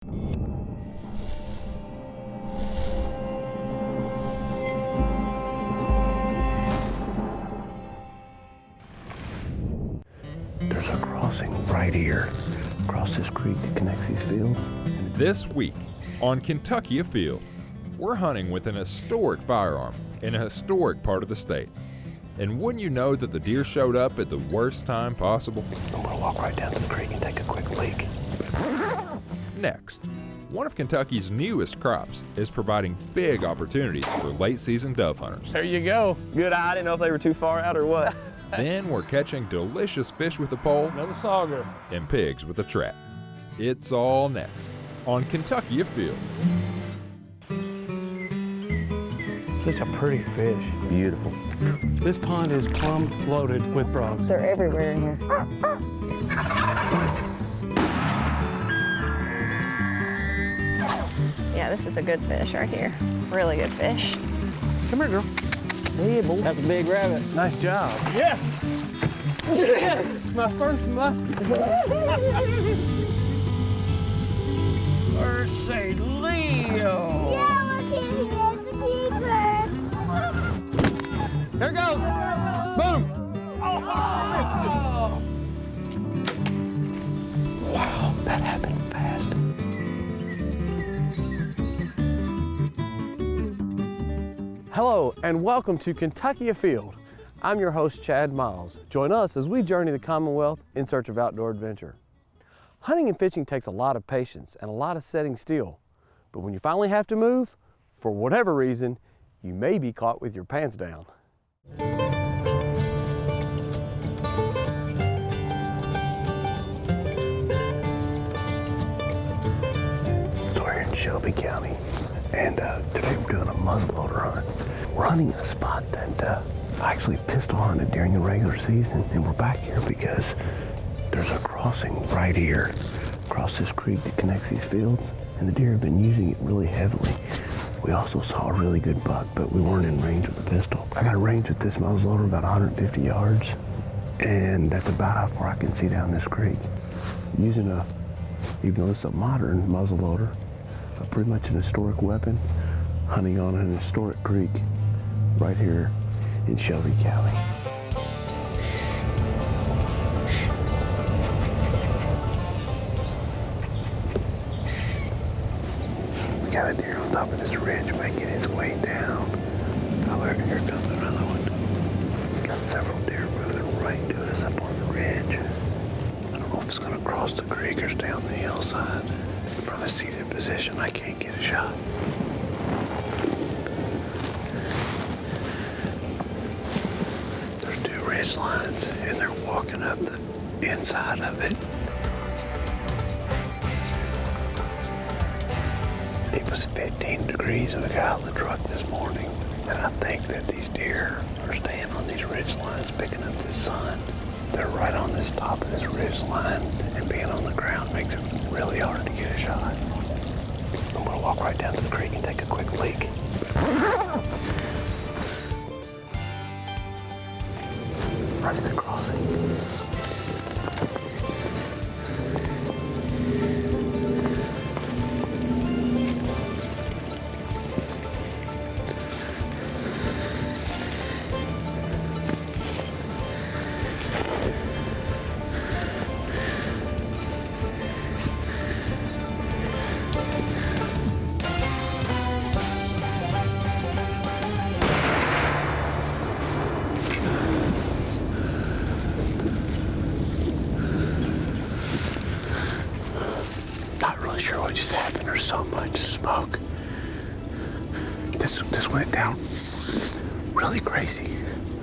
There's a crossing right here, across this creek that connects these fields. This week on Kentucky Afield, we're hunting with an historic firearm in a historic part of the state. And wouldn't you know that the deer showed up at the worst time possible? I'm gonna walk right down to the creek and take a quick leak. Next, one of Kentucky's newest crops is providing big opportunities for late season dove hunters. There you go. Good eye. I didn't know if they were too far out or what. Then we're catching delicious fish with a pole Another sauger. and pigs with a trap. It's all next on Kentucky Afield. Such a pretty fish. Beautiful. This pond is plumb loaded with frogs. They're everywhere in here. Yeah, this is a good fish right here. Really good fish. Come here, girl. Hey, boy. That's a big rabbit. Nice job. Yes! Yes! My first musket. Mercy Leo! Yeah, look at it, it's a keeper. There it goes! Boom! Wow, that happened fast. Hello, and welcome to Kentucky Afield. I'm your host, Chad Miles. Join us as we journey the Commonwealth in search of outdoor adventure. Hunting and fishing takes a lot of patience and a lot of setting still. But when you finally have to move, for whatever reason, you may be caught with your pants down. So we're in Shelby County, and today we're doing a muzzleloader hunt. We're hunting a spot that I actually pistol hunted during the regular season, and we're back here because there's a crossing right here across this creek that connects these fields, and the deer have been using it really heavily. We also saw a really good buck, but we weren't in range with the pistol. I got a range with this muzzleloader about 150 yards, and that's about how far I can see down this creek. Using even though it's a modern muzzleloader, pretty much an historic weapon, hunting on an historic creek right here in Shelby County. We got a deer on top of this ridge making its way down. Oh, here comes another one. Got several deer moving right to us up on the ridge. I don't know if it's gonna cross the creek or stay on the hillside. From a seated position, I can't get a shot. There's two ridge lines, and they're walking up the inside of it. It was 15 degrees when I got out of the truck this morning, and I think that these deer are staying on these ridge lines, picking up the sun. They're right on this top of this ridge line, and being on the ground makes it really hard to get a shot. I'm gonna walk right down to the creek and take a quick leak. Right at the crossing. Sure what just happened. There's so much smoke. This went down really crazy.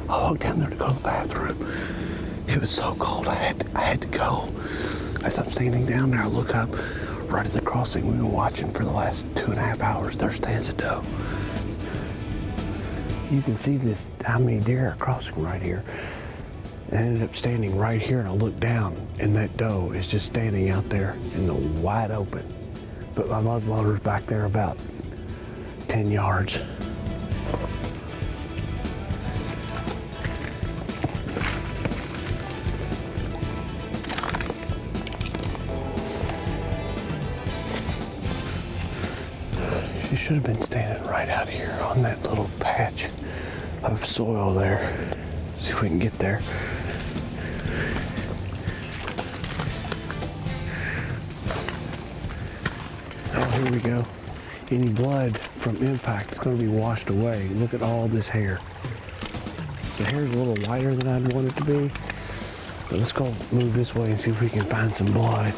I walked down there to go to the bathroom. It was so cold I had to go. As I'm standing down there, I look up right at the crossing we've been watching for the last 2.5 hours. There stands a doe. You can see how many deer are crossing right here. I ended up standing right here, and I looked down, and that doe is just standing out there in the wide open. But my muzzleloader's back there about 10 yards. You should have been standing right out here on that little patch of soil there. See if we can get there. Oh, here we go. Any blood from impact is going to be washed away. Look at all this hair. The hair is a little whiter than I'd want it to be. But let's go move this way and see if we can find some blood.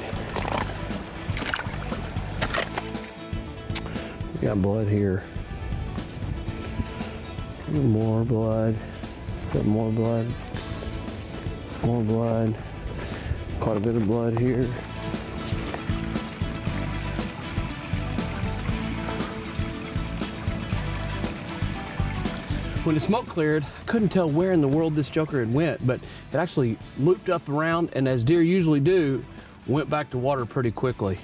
We got blood here. More blood. Got more blood. More blood. Quite a bit of blood here. When the smoke cleared, I couldn't tell where in the world this joker had went, but it actually looped up around, and as deer usually do, went back to water pretty quickly.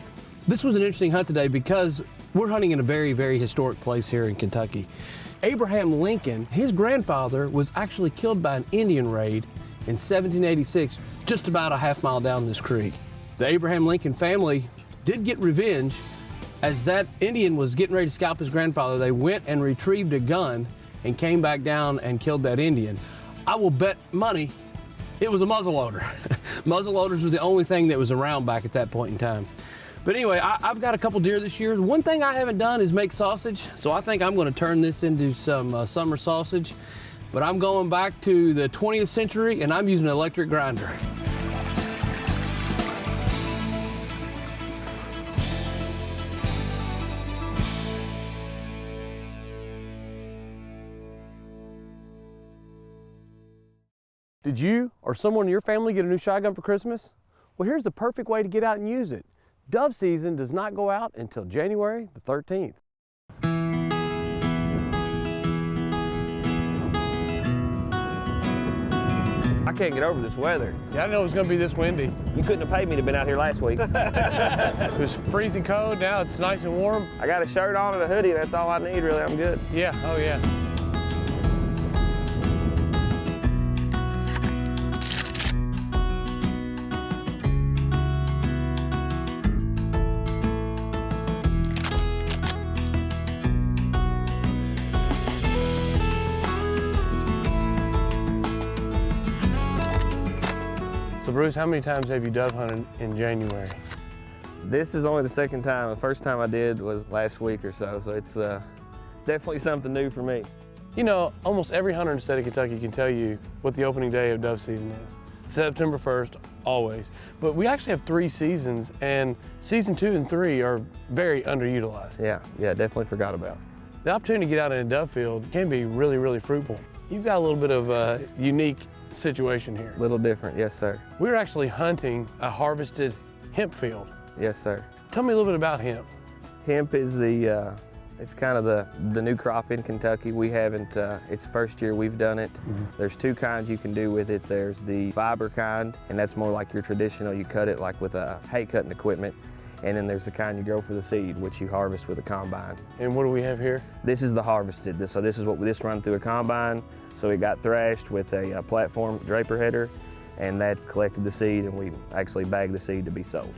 This was an interesting hunt today because we're hunting in a very, very historic place here in Kentucky. Abraham Lincoln, his grandfather, was actually killed by an Indian raid in 1786, just about a half mile down this creek. The Abraham Lincoln family did get revenge. As that Indian was getting ready to scalp his grandfather, they went and retrieved a gun and came back down and killed that Indian. I will bet money it was a muzzleloader. Muzzleloaders were the only thing that was around back at that point in time. But anyway, I've got a couple deer this year. One thing I haven't done is make sausage, so I think I'm gonna turn this into some summer sausage. But I'm going back to the 20th century and I'm using an electric grinder. Did you or someone in your family get a new shotgun for Christmas? Well, here's the perfect way to get out and use it. Dove season does not go out until January the 13th. I can't get over this weather. Yeah, I didn't know it was gonna be this windy. You couldn't have paid me to have been out here last week. It was freezing cold, now it's nice and warm. I got a shirt on and a hoodie. That's all I need, really. I'm good. Yeah, oh yeah. So Bruce, how many times have you dove hunted in January? This is only the second time. The first time I did was last week or so, so it's definitely something new for me. You know, almost every hunter in the state of Kentucky can tell you what the opening day of dove season is. September 1st, always. But we actually have 3 seasons, and season 2 and 3 are very underutilized. Yeah, definitely forgot about. The opportunity to get out in a dove field can be really, really fruitful. You've got a little bit of a unique situation here. A little different, yes sir. We're actually hunting a harvested hemp field. Yes sir. Tell me a little bit about hemp. Hemp is it's kind of the new crop in Kentucky. We haven't, it's the first year we've done it. There's 2 kinds you can do with it. There's the fiber kind, and that's more like your traditional, you cut it like with a hay cutting equipment. And then there's the kind you grow for the seed, which you harvest with a combine. And what do we have here? This is the harvested. So this is what this run through a combine. So it got thrashed with a platform draper header, and that collected the seed, and we actually bagged the seed to be sold.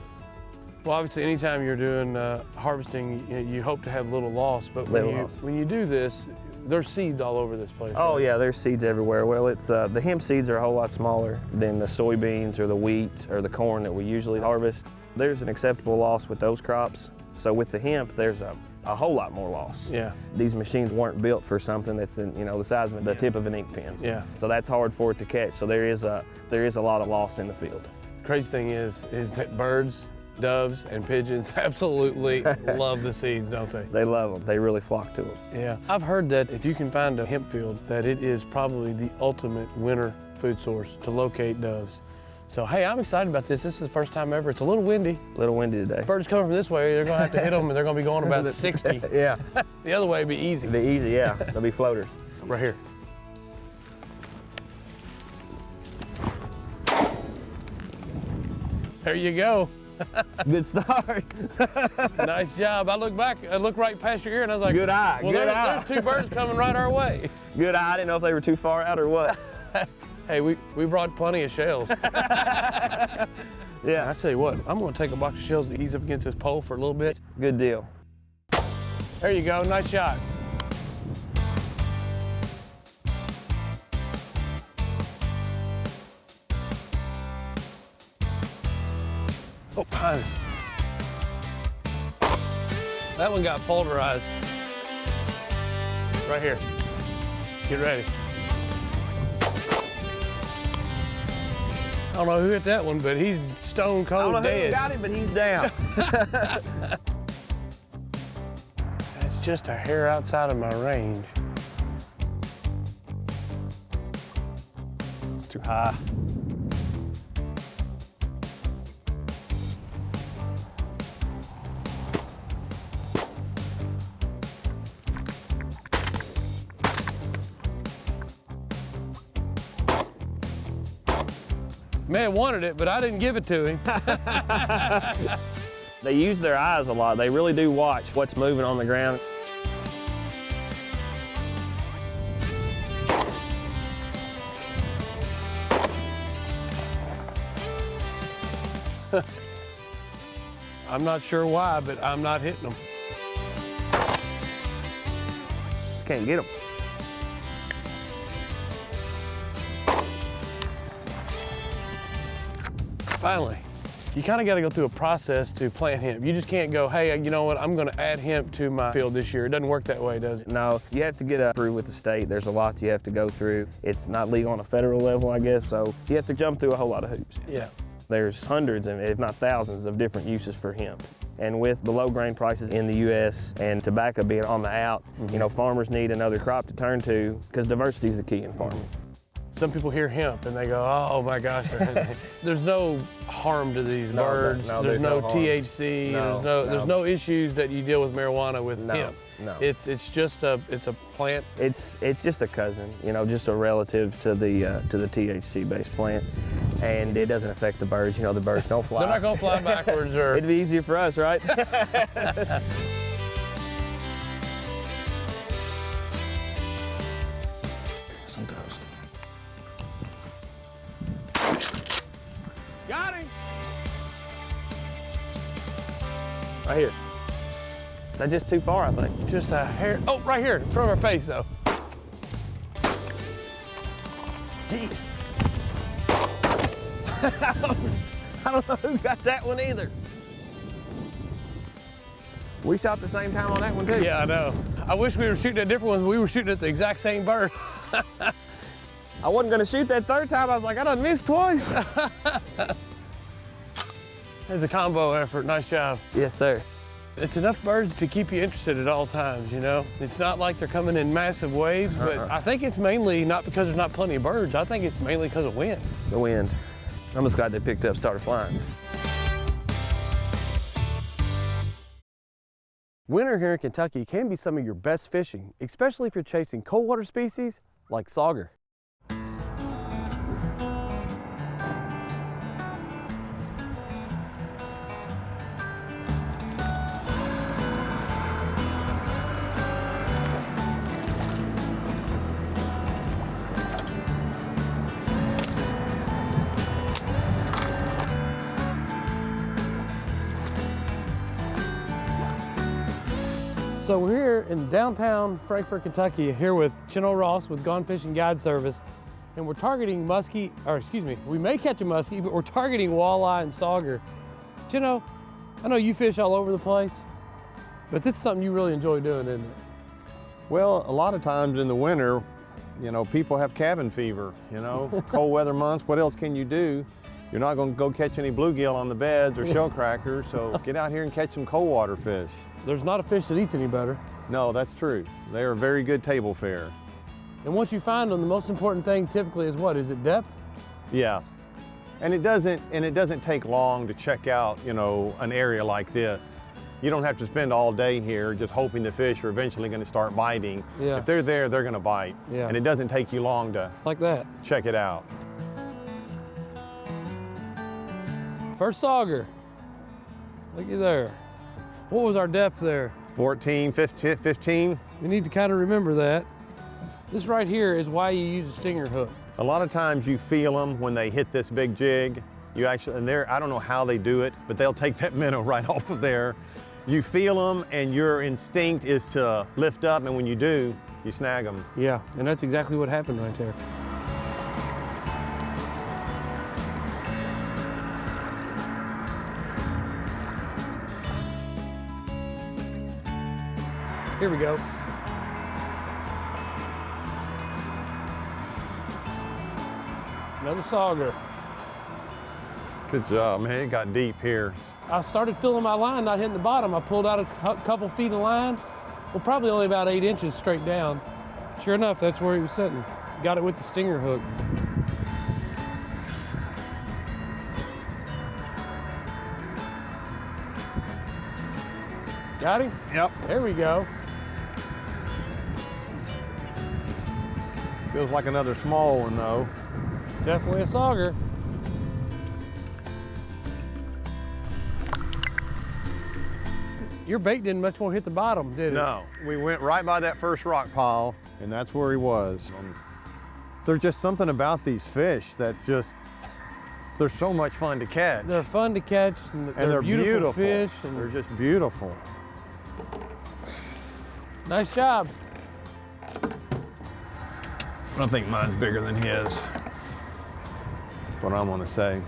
Well, obviously, anytime you're doing harvesting, you hope to have little loss. But when you do this, there's seeds all over this place. Oh right? yeah, there's seeds everywhere. Well, it's the hemp seeds are a whole lot smaller than the soybeans or the wheat or the corn that we usually harvest. There's an acceptable loss with those crops. So with the hemp, there's a whole lot more loss. Yeah. These machines weren't built for something that's the size of the tip of an ink pen. Yeah. So that's hard for it to catch. So there is a lot of loss in the field. The crazy thing is that birds, doves, and pigeons absolutely love the seeds, don't they? They love them. They really flock to them. Yeah. I've heard that if you can find a hemp field, that it is probably the ultimate winter food source to locate doves. So, hey, I'm excited about this. This is the first time ever. It's a little windy. A little windy today. Birds coming from this way, they're gonna have to hit them and they're gonna be going about 60. Yeah. The other way would be easy. It'll be easy, yeah. They'll be floaters. Right here. There you go. Good start. Nice job. I looked back, I looked right past your ear and I was like, good eye, well, good eye. There's 2 birds coming right our way. Good eye. I didn't know if they were too far out or what. Hey, we brought plenty of shells. Yeah. I tell you what, I'm gonna take a box of shells to ease up against this pole for a little bit. Good deal. There you go, nice shot. Oh, behind us. That one got pulverized. Right here. Get ready. I don't know who hit that one, but he's stone cold I don't know dead. who got him, but he's down. That's just a hair outside of my range. It's too high. Man wanted it, but I didn't give it to him. They use their eyes a lot. They really do watch what's moving on the ground. I'm not sure why, but I'm not hitting them. Can't get them. Finally, you kind of got to go through a process to plant hemp. You just can't go, hey, you know what, I'm going to add hemp to my field this year. It doesn't work that way, does it? No, you have to get approved with the state. There's a lot you have to go through. It's not legal on a federal level, I guess, so you have to jump through a whole lot of hoops. Yeah. There's hundreds, if not thousands, of different uses for hemp. And with the low grain prices in the U.S. and tobacco being on the out, you know, farmers need another crop to turn to because diversity is the key in farming. Some people hear hemp and they go, oh my gosh, there's no harm to these birds. There's no harm. THC. There's no issues that you deal with marijuana with hemp. No. It's just a plant. It's just a cousin, you know, just a relative to the THC-based plant, and it doesn't affect the birds. You know, the birds don't fly. They're not gonna fly backwards or. It'd be easier for us, right? Sometimes. Got him. Right here. That's just too far, I think. Just a hair. Oh, right here, in front of our face though. Jeez. I don't know who got that one either. We shot the same time on that one too. Yeah, I know. I wish we were shooting at different ones. We were shooting at the exact same bird. I wasn't gonna shoot that third time. I was like, I done missed twice. It's a combo effort. Nice job. Yes, sir. It's enough birds to keep you interested at all times, you know? It's not like they're coming in massive waves, but I think it's mainly not because there's not plenty of birds. I think it's mainly because of wind. The wind. I'm just glad they picked up, started flying. Winter here in Kentucky can be some of your best fishing, especially if you're chasing cold water species like sauger. So we're here in downtown Frankfort, Kentucky, here with Chino Ross with Gone Fishing Guide Service, and we're targeting muskie, or excuse me, we may catch a muskie, but we're targeting walleye and sauger. Chino, I know you fish all over the place, but this is something you really enjoy doing, isn't it? Well, a lot of times in the winter, you know, people have cabin fever, you know, cold weather months, what else can you do? You're not going to go catch any bluegill on the beds or shell crackers, so get out here and catch some cold water fish. There's not a fish that eats any better. No, that's true. They are very good table fare. And once you find them, the most important thing typically is what? Is it depth? Yeah. And it doesn't take long to check out, you know, an area like this. You don't have to spend all day here just hoping the fish are eventually going to start biting. Yeah. If they're there, they're going to bite. Yeah. And it doesn't take you long to Like that. check it out. First sauger. Looky there. What was our depth there? 14, 15. We need to kind of remember that. This right here is why you use a stinger hook. A lot of times you feel them when they hit this big jig. You actually, and I don't know how they do it, but they'll take that minnow right off of there You feel them and your instinct is to lift up, and when you do, you snag them. Yeah, and that's exactly what happened right there. Here we go. Another sauger. Good job, man. It got deep here. I started feeling my line not hitting the bottom. I pulled out a couple feet of line. Well, probably only about 8 inches straight down. Sure enough, that's where he was sitting. Got it with the stinger hook. Got him? Yep. There we go. Feels like another small one though. Definitely a sauger. Your bait didn't much more hit the bottom, did it? No, we went right by that first rock pile, and that's where he was. There's just something about these fish that's just, they're so much fun to catch. They're fun to catch, and they're beautiful fish. And they're just beautiful. nice job. I think mine's bigger than his. That's what I'm gonna say.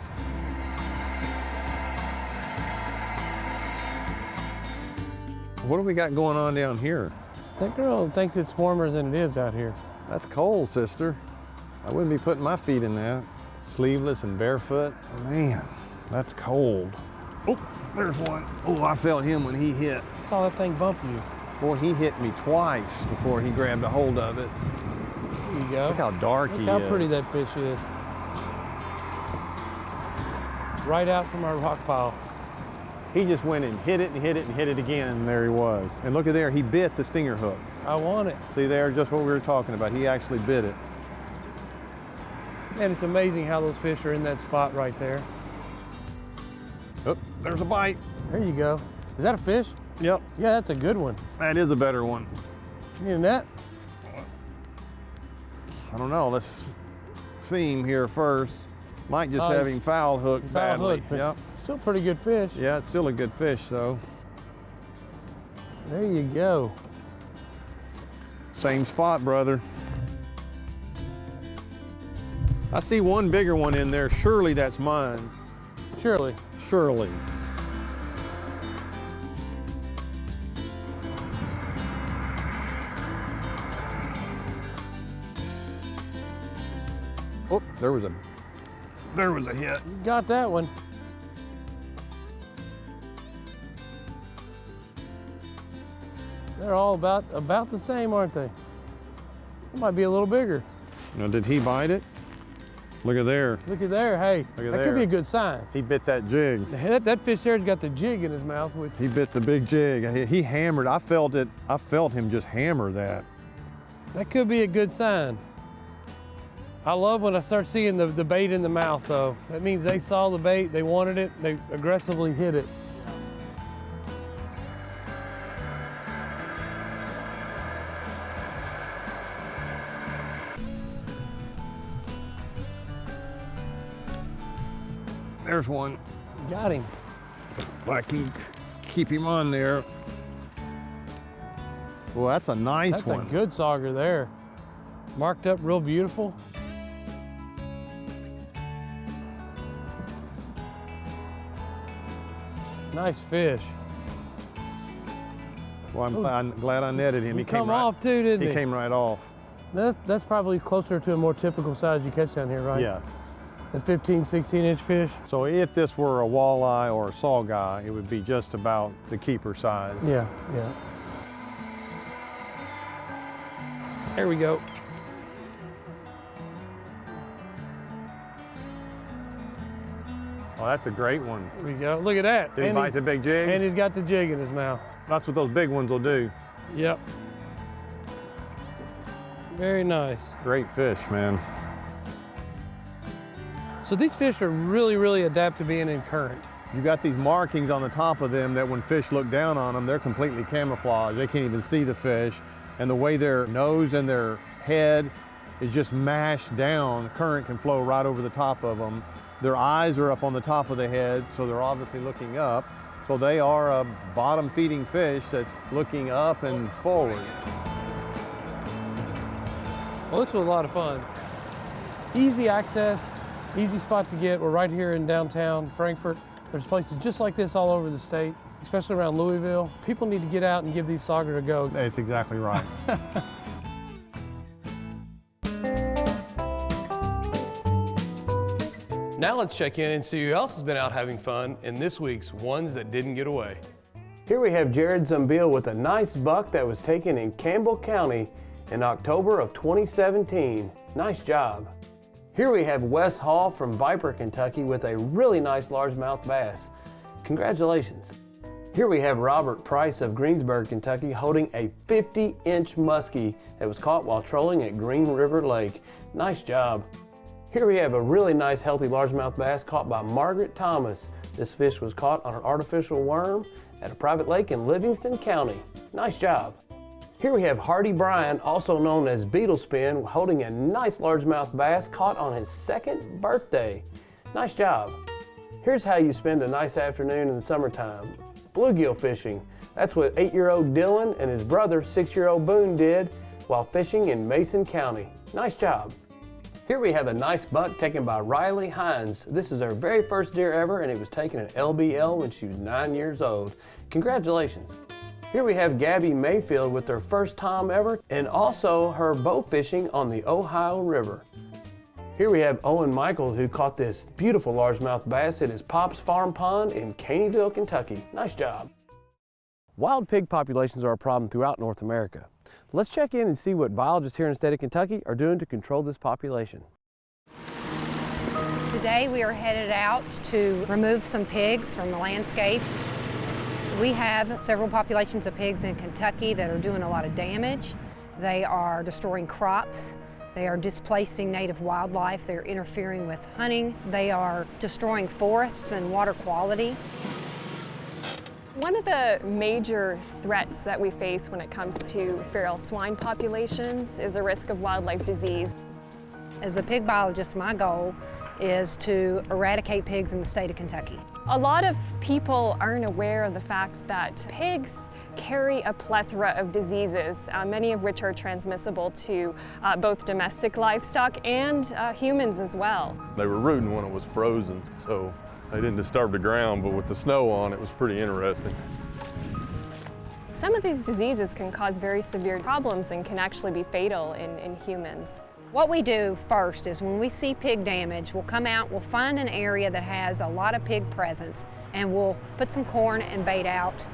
What do we got going on down here? That girl thinks it's warmer than it is out here. That's cold, sister. I wouldn't be putting my feet in that. Sleeveless and barefoot. Man, that's cold. Oh, there's one. Oh, I felt him when he hit. I saw that thing bump you. Boy, he hit me twice before he grabbed a hold of it. There you go. Look how dark he is. Look how pretty that fish is. Right out from our rock pile. He just went and hit it and hit it and hit it again, and there he was. And look at there, he bit the stinger hook. I want it. See there, just what we were talking about. He actually bit it. And it's amazing how those fish are in that spot right there. Oh, there's a bite. There you go. Is that a fish? Yep, Yeah, that's a good one. that is a better one. You need a net? I don't know, let's see him here first. Might just Oh, have him foul hooked Foul badly. hook, but Yep. still pretty good fish. Yeah, it's still a good fish though. There you go. Same spot, brother. I see one bigger one in there. Surely that's mine. Surely. Surely. Oh, there was a hit. You got that one. They're all about the same, aren't they? It might be a little bigger. Now, did he bite it? Look at there. Look at there. Hey, Look at that there. could be a good sign. He bit that jig. That fish there's got the jig in his mouth, which He bit the big jig. He hammered. I felt it. I felt him just hammer that. that could be a good sign. I love when I start seeing the bait in the mouth, though. That means they saw the bait, they wanted it, they aggressively hit it. There's one. Got him. Like he keep him on there. Well, that's a nice That's one. a good sauger there. Marked up real beautiful. Nice fish. Well, I'm glad I netted him. He came come right, off too, didn't he? He came right off. That's probably closer to a more typical size you catch down here, right? Yes. The 15, 16-inch fish. So if this were a walleye or a sauger, it would be just about the keeper size. Yeah, yeah. There we go. Oh, that's a great one. There we go. Look at that. Did he bite the big jig? And he's got the jig in his mouth. That's what those big ones will do. Yep. Very nice. Great fish, man. So these fish are really, really adapt to being in current. You got these markings on the top of them that when fish look down on them, they're completely camouflaged. They can't even see the fish. And the way their nose and their head is just mashed down, current can flow right over the top of them. Their eyes are up on the top of the head, so they're obviously looking up. So they are a bottom feeding fish that's looking up and forward. Well, this was a lot of fun. Easy access, easy spot to get. We're right here in downtown Frankfort. There's places just like this all over the state, especially around Louisville. People need to get out and give these Sauger a go. That's exactly right. Now let's check in and see who else has been out having fun in this week's Ones That Didn't Get Away. Here we have Jared Zumbiel with a nice buck that was taken in Campbell County in October of 2017. Nice job. Here we have Wes Hall from Viper, Kentucky with a really nice largemouth bass. Congratulations. Here we have Robert Price of Greensburg, Kentucky holding a 50-inch muskie that was caught while trolling at Green River Lake. Nice job. Here we have a really nice healthy largemouth bass caught by Margaret Thomas. This fish was caught on an artificial worm at a private lake in Livingston County. Nice job. Here we have Hardy Bryan, also known as Beetle Spin, holding a nice largemouth bass caught on his 2nd birthday. Nice job. Here's how you spend a nice afternoon in the summertime. Bluegill fishing. That's what 8-year-old Dylan and his brother, 6-year-old Boone, did while fishing in Mason County. Nice job. Here we have a nice buck taken by Riley Hines. This is her very first deer ever, and it was taken at LBL when she was 9 years old. Congratulations. Here we have Gabby Mayfield with her first tom ever, and also her bow fishing on the Ohio River. Here we have Owen Michaels, who caught this beautiful largemouth bass at his Pop's Farm Pond in Caneyville, Kentucky. Nice job. Wild pig populations are a problem throughout North America. Let's check in and see what biologists here in the state of Kentucky are doing to control this population. Today we are headed out to remove some pigs from the landscape. We have several populations of pigs in Kentucky that are doing a lot of damage. They are destroying crops. They are displacing native wildlife. They're interfering with hunting. They are destroying forests and water quality. One of the major threats that we face when it comes to feral swine populations is the risk of wildlife disease. As a pig biologist, my goal is to eradicate pigs in the state of Kentucky. A lot of people aren't aware of the fact that pigs carry a plethora of diseases, many of which are transmissible to both domestic livestock and humans as well. They were rooting when it was frozen, so they didn't disturb the ground, but with the snow on, it was pretty interesting. Some of these diseases can cause very severe problems and can actually be fatal in humans. What we do first is when we see pig damage, we'll come out, we'll find an area that has a lot of pig presence, and we'll put some corn and bait out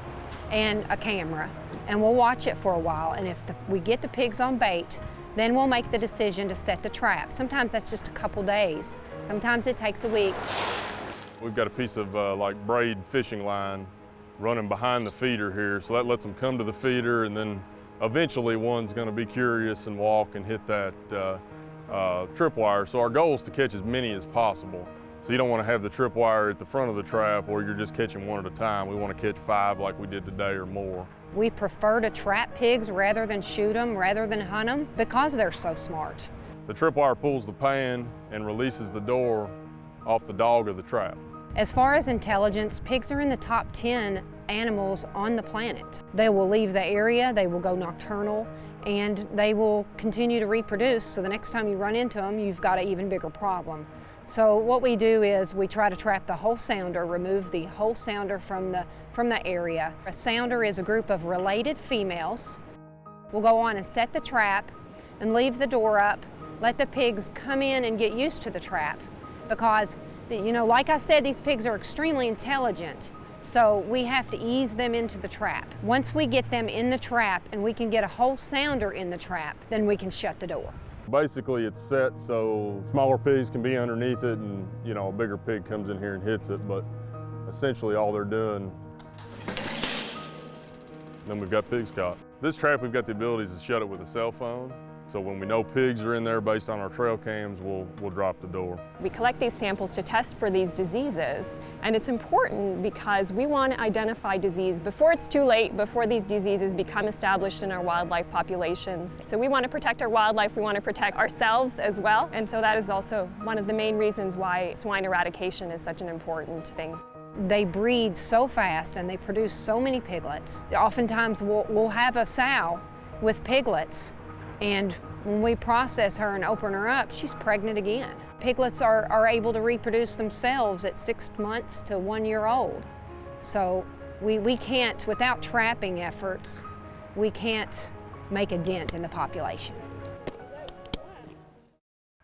and a camera, and we'll watch it for a while, and if we get the pigs on bait, then we'll make the decision to set the trap. Sometimes that's just a couple days. Sometimes it takes a week. We've got a piece of like braid fishing line running behind the feeder here, so that lets them come to the feeder, and then eventually one's going to be curious and walk and hit that tripwire. So our goal is to catch as many as possible. So you don't want to have the tripwire at the front of the trap or you're just catching one at a time. We want to catch 5 like we did today or more. We prefer to trap pigs rather than shoot them, rather than hunt them, because they're so smart. The tripwire pulls the pan and releases the door off the dog of the trap. As far as intelligence, pigs are in the top 10 animals on the planet. They will leave the area, they will go nocturnal, and they will continue to reproduce, so the next time you run into them, you've got an even bigger problem. So what we do is we try to trap the whole sounder, remove the whole sounder from the area. A sounder is a group of related females. We'll go on and set the trap and leave the door up, let the pigs come in and get used to the trap, because you know, like I said, these pigs are extremely intelligent, so we have to ease them into the trap. Once we get them in the trap and we can get a whole sounder in the trap, then we can shut the door. Basically it's set so smaller pigs can be underneath it and, you know, a bigger pig comes in here and hits it, but essentially all they're doing, then we've got pigs caught. This trap, we've got the ability to shut it with a cell phone. So when we know pigs are in there based on our trail cams, we'll drop the door. We collect these samples to test for these diseases, and it's important because we want to identify disease before it's too late, before these diseases become established in our wildlife populations. So we want to protect our wildlife, we want to protect ourselves as well, and so that is also one of the main reasons why swine eradication is such an important thing. They breed so fast and they produce so many piglets. Oftentimes we'll have a sow with piglets, and when we process her and open her up, she's pregnant again. Piglets are able to reproduce themselves at 6 months to 1 year old. So we can't, without trapping efforts, we can't make a dent in the population.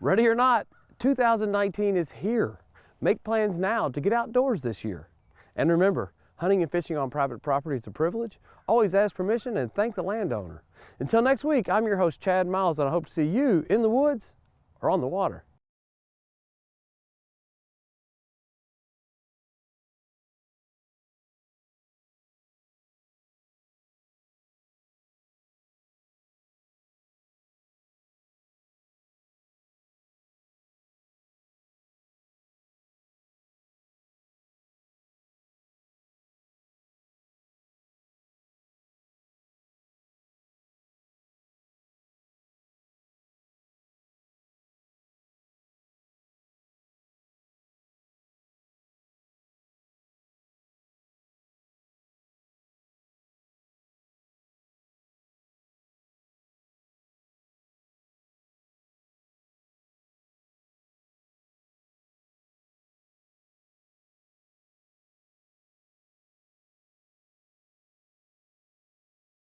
Ready or not, 2019 is here. Make plans now to get outdoors this year. And remember, hunting and fishing on private property is a privilege. Always ask permission and thank the landowner. Until next week, I'm your host, Chad Miles, and I hope to see you in the woods or on the water.